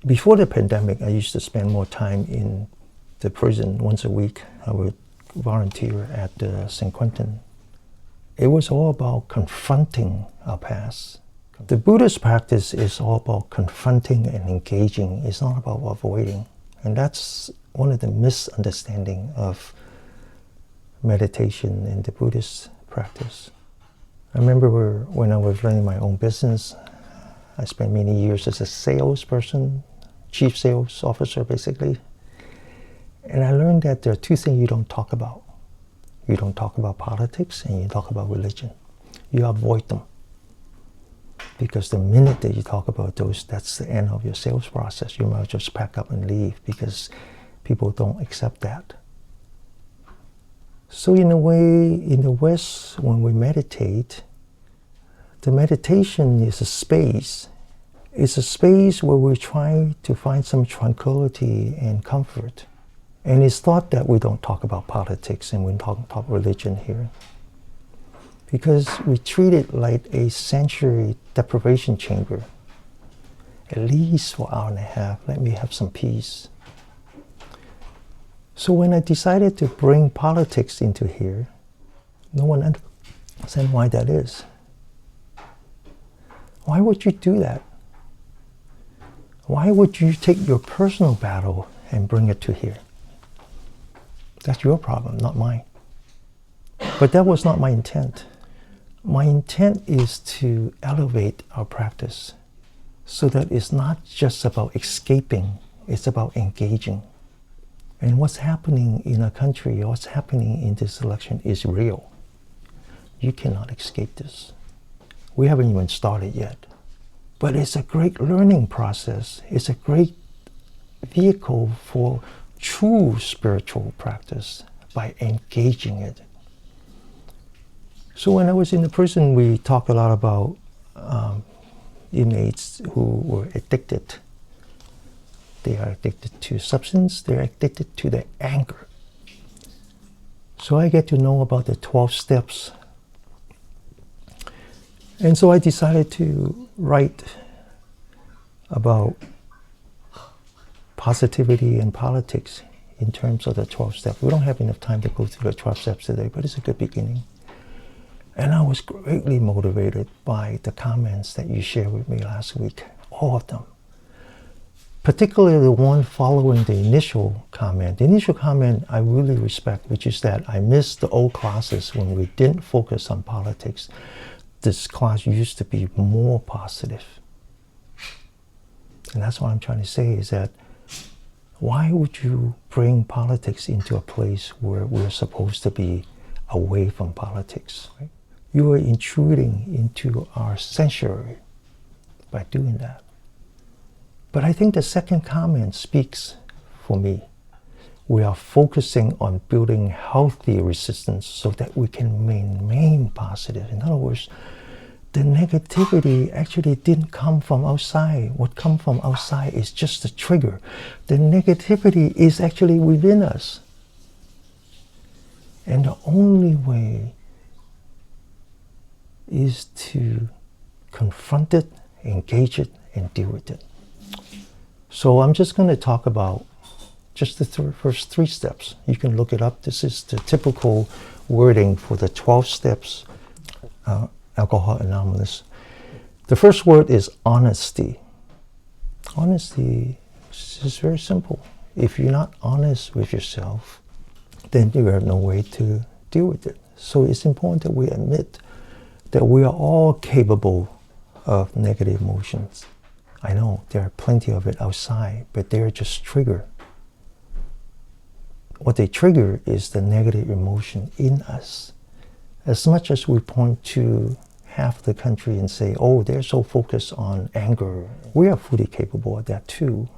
Before the pandemic, I used to spend more time in the prison once a week. I would volunteer at San Quentin. It was all about confronting our past. The Buddhist practice is all about confronting and engaging. It's not about avoiding. And that's one of the misunderstandings of meditation in the Buddhist practice. I remember when I was running my own business, I spent many years as a salesperson, chief sales officer basically. And I learned that there are two things you don't talk about. You don't talk about politics and you talk about religion. You avoid them. Because the minute that you talk about those, that's the end of your sales process. You might just pack up and leave because people don't accept that. So in a way, in the West, when we meditate, the meditation is a space. It's a space where we try to find some tranquility and comfort. And it's thought that we don't talk about politics and we don't talk religion here. Because we treat it like a sensory deprivation chamber. At least for an hour and a half, let me have some peace. So when I decided to bring politics into here, no one understands why that is. Why would you do that? Why would you take your personal battle and bring it to here? That's your problem, not mine. But that was not my intent. My intent is to elevate our practice so that it's not just about escaping, it's about engaging. And what's happening in our country, what's happening in this election is real. You cannot escape this. We haven't even started yet. But it's a great learning process. It's a great vehicle for true spiritual practice by engaging it. So when I was in the prison, we talked a lot about inmates who were addicted. They are addicted to substance, they're addicted to their anger. So I get to know about the 12 steps. And so I decided to write about positivity and politics in terms of the 12 steps. We don't have enough time to go through the 12 steps today, but it's a good beginning. And I was greatly motivated by the comments that you shared with me last week, all of them. Particularly the one following the initial comment. The initial comment I really respect, which is that I missed the old classes when we didn't focus on politics. This class used to be more positive. And that's what I'm trying to say is that why would you bring politics into a place where we're supposed to be away from politics? Right? You are intruding into our sanctuary by doing that. But I think the second comment speaks for me. We are focusing on building healthy resistance so that we can remain positive. In other words, the negativity actually didn't come from outside. What comes from outside is just a trigger. The negativity is actually within us. And the only way is to confront it, engage it, and deal with it. So I'm just going to talk about just the first 3 steps. You can look it up. This is the typical wording for the 12 steps, Alcohol Anonymous. The first word is honesty. Honesty is very simple. If you're not honest with yourself, then you have no way to deal with it. So it's important that we admit that we are all capable of negative emotions. I know there are plenty of it outside, but they're just trigger. What they trigger is the negative emotion in us. As much as we point to half the country and say, oh, they're so focused on anger, we are fully capable of that too.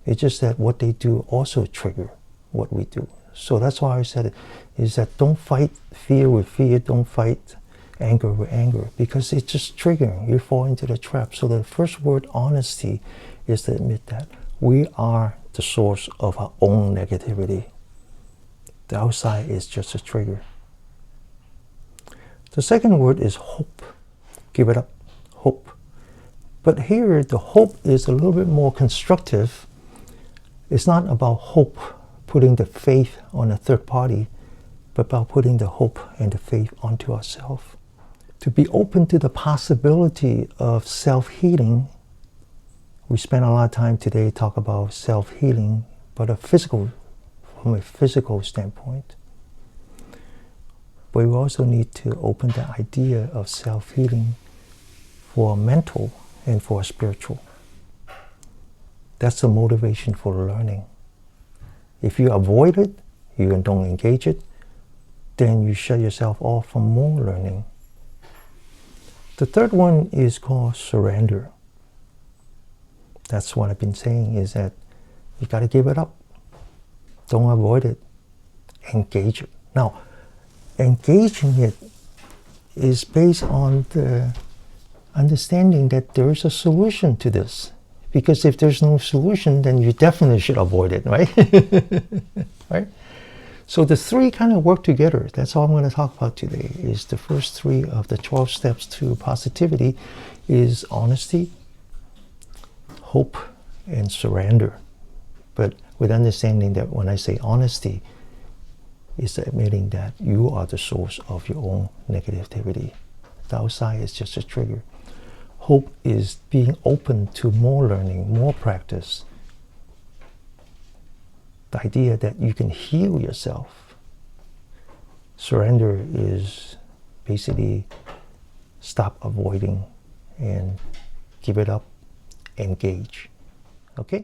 It's just that what they do also trigger what we do. So that's why I said it, is that don't fight fear with fear, don't fight anger with anger, because it's just triggering. You fall into the trap. So the first word, honesty, is to admit that we are the source of our own negativity. The outside is just a trigger. The second word is hope. Give it up. Hope. But here, the hope is a little bit more constructive. It's not about hope, putting the faith on a third party, but about putting the hope and the faith onto ourselves. To be open to the possibility of self-healing. We spent a lot of time today talking about self-healing, but from a physical standpoint. But we also need to open the idea of self-healing for mental and for spiritual. That's the motivation for learning. If you avoid it, you don't engage it, then you shut yourself off from more learning. The third one is called surrender. That's what I've been saying, is that you got to give it up. Don't avoid it. Engage it. Now, engaging it is based on the understanding that there is a solution to this. Because if there's no solution, then you definitely should avoid it, right? Right? So the three kind of work together. That's all I'm going to talk about today. Is the first three of the 12 steps to positivity is honesty, hope, and surrender. But with understanding that when I say honesty, is admitting that you are the source of your own negativity. The outside is just a trigger. Hope is being open to more learning, more practice. The idea that you can heal yourself. Surrender is basically stop avoiding and give it up, engage. Okay?